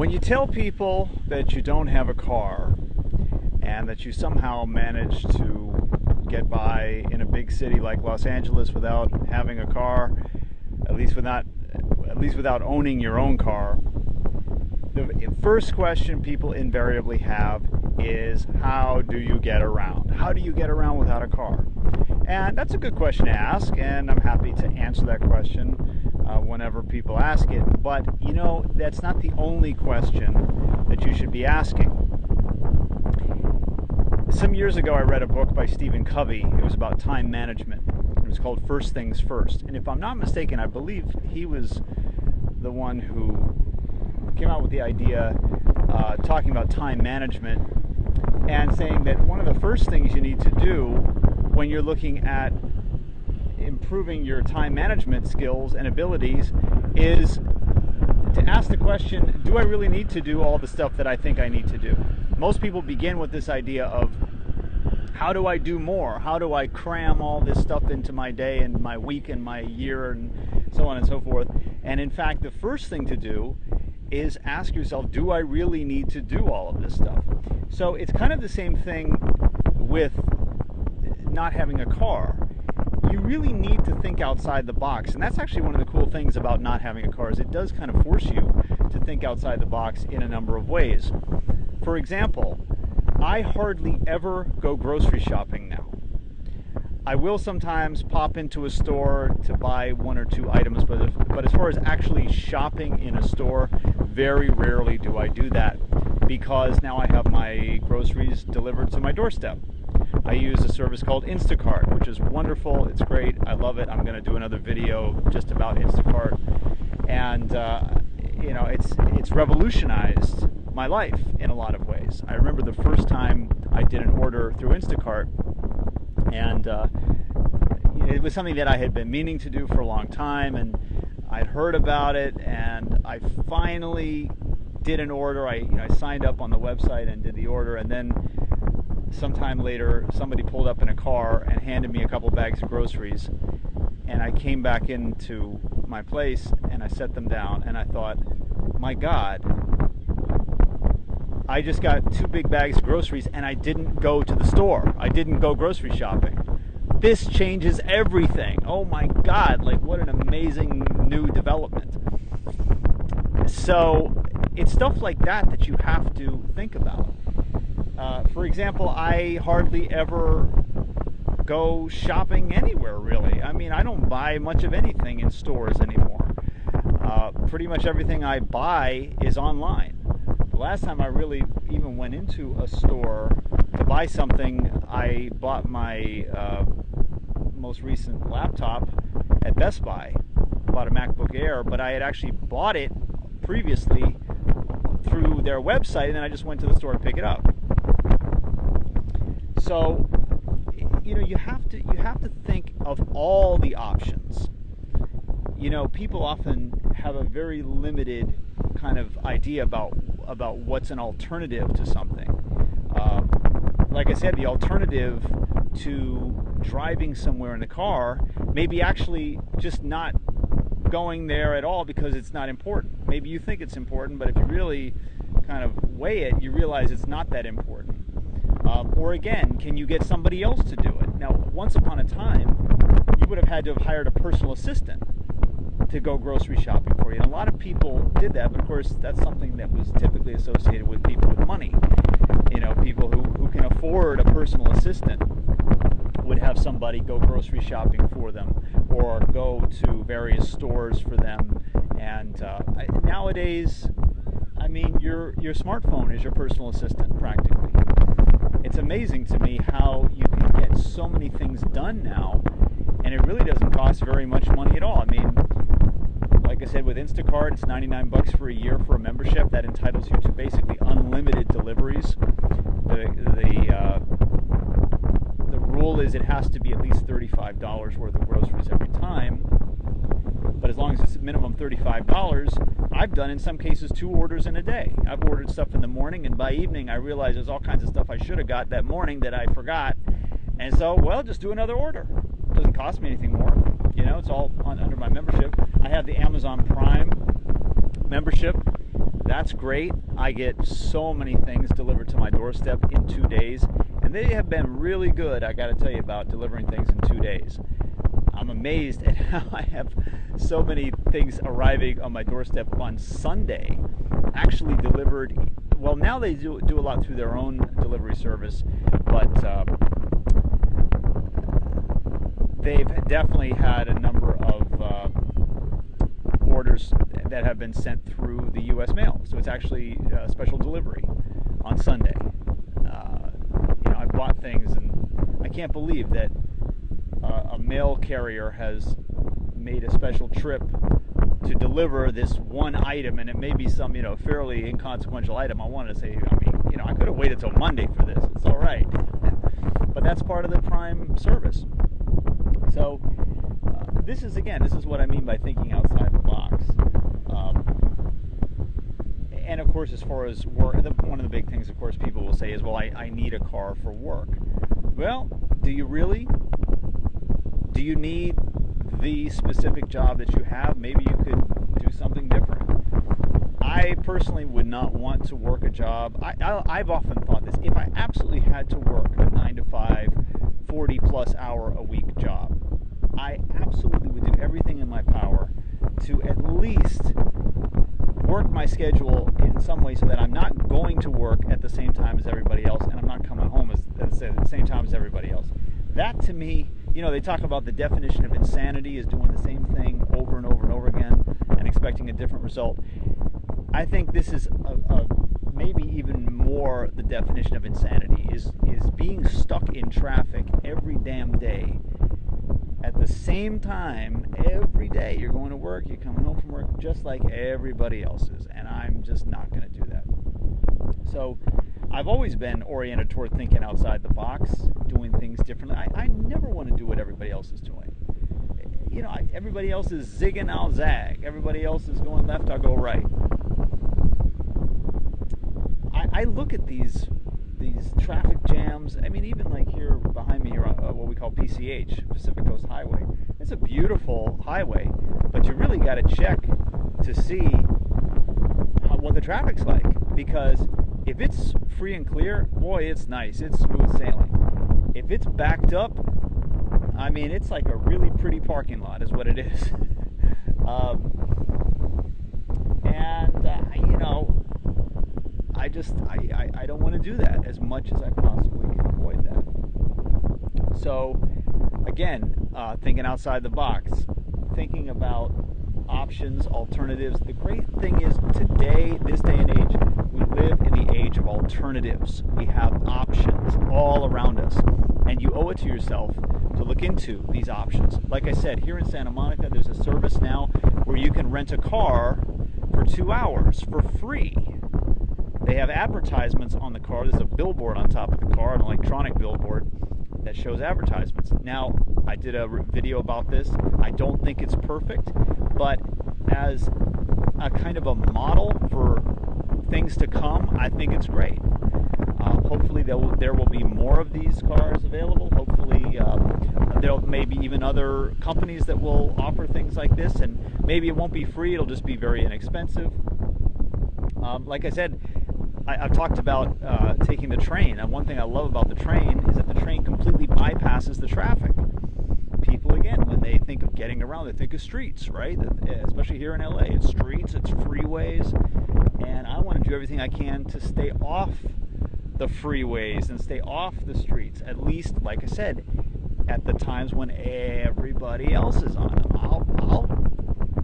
When you tell people that you don't have a car and that you somehow manage to get by in a big city like Los Angeles without having a car, at least without owning your own car, the first question people invariably have is, how do you get around? How do you get around without a car? And that's a good question to ask, and I'm happy to answer that question whenever people ask it. But, you know, that's not the only question that you should be asking. Some years ago, I read a book by Stephen Covey. It was about time management. It was called First Things First. And if I'm not mistaken, I believe he was the one who came out with the idea talking about time management and saying that one of the first things you need to do when you're looking at improving your time management skills and abilities is to ask the question, do I really need to do all the stuff that I think I need to do? Most people begin with this idea of, how do I do more? How do I cram all this stuff into my day and my week and my year and so on and so forth? And in fact, the first thing to do is ask yourself, do I really need to do all of this stuff? So it's kind of the same thing with not having a car. You really need to think outside the box, and that's actually one of the cool things about not having a car, is it does kind of force you to think outside the box in a number of ways. For example, I hardly ever go grocery shopping now. I will sometimes pop into a store to buy one or two items, but as far as actually shopping in a store, very rarely do I do that, because now I have my groceries delivered to my doorstep. I use a service called Instacart, which is wonderful. It's great. I love it. I'm going to do another video just about Instacart. And, you know, it's revolutionized my life in a lot of ways. I remember the first time I did an order through Instacart, and it was something that I had been meaning to do for a long time, and I'd heard about it, and I finally did an order. I signed up on the website and did the order, and then sometime later somebody pulled up in a car and handed me a couple bags of groceries, and I came back into my place and I set them down, and I thought, my God, I just got 2 big bags of groceries and I didn't go to the store. I didn't go grocery shopping. This changes everything. Oh my God, like what an amazing new development. So it's stuff like that that you have to think about. For example, I hardly ever go shopping anywhere, really. I mean, I don't buy much of anything in stores anymore. Pretty much everything I buy is online. The last time I really even went into a store to buy something, I bought my most recent laptop at Best Buy. I bought a MacBook Air, but I had actually bought it previously through their website, and then I just went to the store to pick it up. So, you know, you have to think of all the options. You know, people often have a very limited kind of idea about what's an alternative to something. Like I said, the alternative to driving somewhere in the car may be actually just not going there at all because it's not important. Maybe you think it's important, but if you really kind of weigh it, you realize it's not that important. Or again, can you get somebody else to do it? Now, once upon a time, you would have had to have hired a personal assistant to go grocery shopping for you. And a lot of people did that, but of course, that's something that was typically associated with people with money. You know, people who can afford a personal assistant would have somebody go grocery shopping for them or go to various stores for them. And nowadays, I mean, your smartphone is your personal assistant, practically. It's amazing to me how you can get so many things done now, and it really doesn't cost very much money at all. I mean, like I said, with Instacart, it's $99 for a year for a membership. That entitles you to basically unlimited deliveries. The rule is it has to be at least $35 worth of groceries every time. But as long as it's minimum $35, I've done in some cases 2 orders in a day. I've ordered stuff in the morning, and by evening I realize there's all kinds of stuff I should have got that morning that I forgot. And so, well, just do another order. It doesn't cost me anything more. You know, it's all under my membership. I have the Amazon Prime membership. That's great. I get so many things delivered to my doorstep in 2 days, and they have been really good, I got to tell you, about delivering things in 2 days. I'm amazed at how I have so many things arriving on my doorstep on Sunday, actually delivered. Well, now they do a lot through their own delivery service, but they've definitely had a number of orders that have been sent through the U.S. mail. So it's actually a special delivery on Sunday. I bought things, and I can't believe that a mail carrier has made a special trip to deliver this one item, and it may be some, fairly inconsequential item. I wanted to say, I could have waited till Monday for this. It's all right. But that's part of the Prime service. So this is what I mean by thinking outside the box. And of course, as far as work, one of the big things, of course, people will say is, well, I need a car for work. Well, do you really? Do you need the specific job that you have? Maybe you could do something different. I personally would not want to work a job. I've often thought this. If I absolutely had to work a 9-to-5, 40-plus hour a week job, I absolutely would do everything in my power to at least work my schedule in some way so that I'm not going to work at the same time as everybody else, and I'm not coming home at the same time as everybody else. That, to me, they talk about the definition of insanity is doing the same thing over and over and over again and expecting a different result. I think this is maybe even more the definition of insanity is being stuck in traffic every damn day at the same time every day. You're going to work, you're coming home from work just like everybody else is, and I'm just not going to do that. So I've always been oriented toward thinking outside the box, doing things differently. I never want to do what everybody else is doing. Everybody else is zigging, I'll zag. Everybody else is going left, I'll go right. I look at these traffic jams. Even like here behind me here on what we call PCH, Pacific Coast Highway. It's a beautiful highway, but you really got to check to see what the traffic's like, because if it's free and clear, boy, it's nice. It's smooth sailing. If it's backed up, it's like a really pretty parking lot is what it is. I don't want to do that as much as I possibly can avoid that. So, again, thinking outside the box, thinking about options, alternatives. The great thing is today, this day and age, we live in the age of alternatives. We have options all around us, and you owe it to yourself to look into these options. Like I said, here in Santa Monica, there's a service now where you can rent a car for 2 hours for free. They have advertisements on the car. There's a billboard on top of the car, an electronic billboard that shows advertisements. Now, I did a video about this. I don't think it's perfect, but as a kind of a model for things to come, I think it's great. Hopefully there will be more of these cars available. Hopefully there may be even other companies that will offer things like this, and maybe it won't be free, it'll just be very inexpensive. Like I said, I've talked about taking the train, and one thing I love about the train is that the train completely bypasses the traffic. People, again, when they think of getting around, they think of streets, right? Especially here in LA, it's streets, it's freeways, and I want to do everything I can to stay off the freeways and stay off the streets, at least, like I said, at the times when everybody else is on them. I'll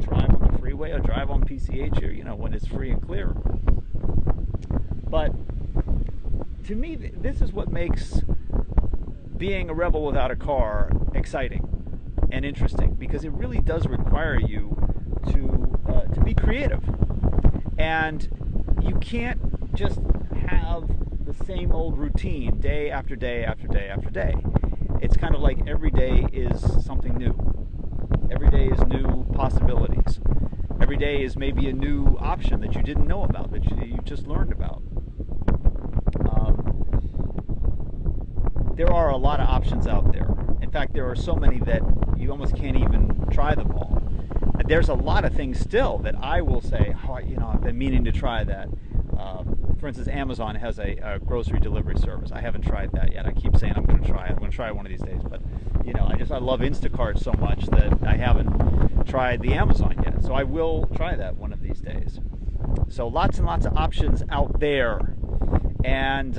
drive on the freeway or drive on PCH here, when it's free and clear. But to me, this is what makes being a rebel without a car exciting and interesting, because it really does require you to be creative, and you can't just have the same old routine day after day after day after day. It's kind of like every day is something new. Every day is new possibilities. Every day is maybe a new option that you didn't know about, that you just learned about. There are a lot of options out there. In fact, there are so many that you almost can't even try them all. there's a lot of things still that I will say, oh, I've been meaning to try that. For instance, Amazon has a grocery delivery service. I haven't tried that yet. I keep saying I'm going to try it. I'm going to try it one of these days. But I love Instacart so much that I haven't tried the Amazon yet. So I will try that one of these days. So lots and lots of options out there, and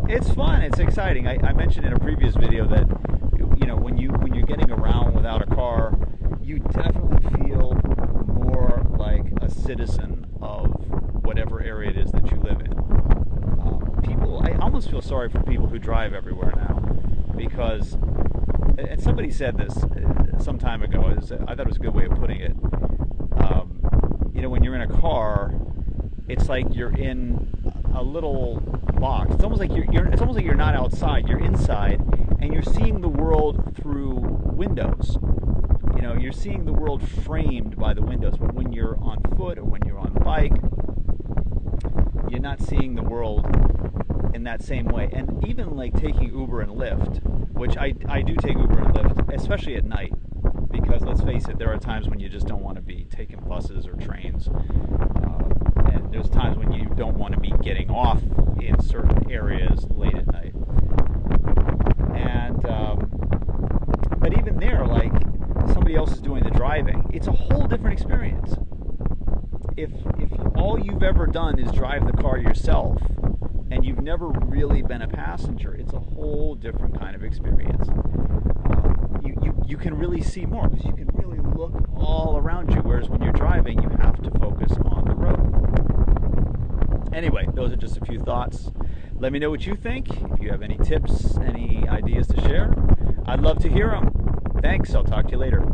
it's fun. It's exciting. I mentioned in a previous video that when you're getting around without a car, you definitely feel more like a citizen of whatever area it is that you live in. I almost feel sorry for people who drive everywhere now, because, and somebody said this some time ago, I thought it was a good way of putting it. When you're in a car, it's like you're in a little box. It's almost like you're not outside. You're inside, and you're seeing the world through windows. You're seeing the world framed by the windows. But when you're on foot or when you're on bike, you're not seeing the world in that same way. And even like taking Uber and Lyft, which I do take Uber and Lyft, especially at night, because let's face it, there are times when you just don't want to be taking buses or trains, and there's times when you don't want to be getting off in certain areas late at night. And but even there, like, somebody else is doing the driving, it's a whole different experience. If all you've ever done is drive the car yourself, and you've never really been a passenger, it's a whole different kind of experience. You can really see more, because you can really look all around you, whereas when you're driving, you have to focus on the road. Anyway, those are just a few thoughts. Let me know what you think. If you have any tips, any ideas to share, I'd love to hear them. Thanks. I'll talk to you later.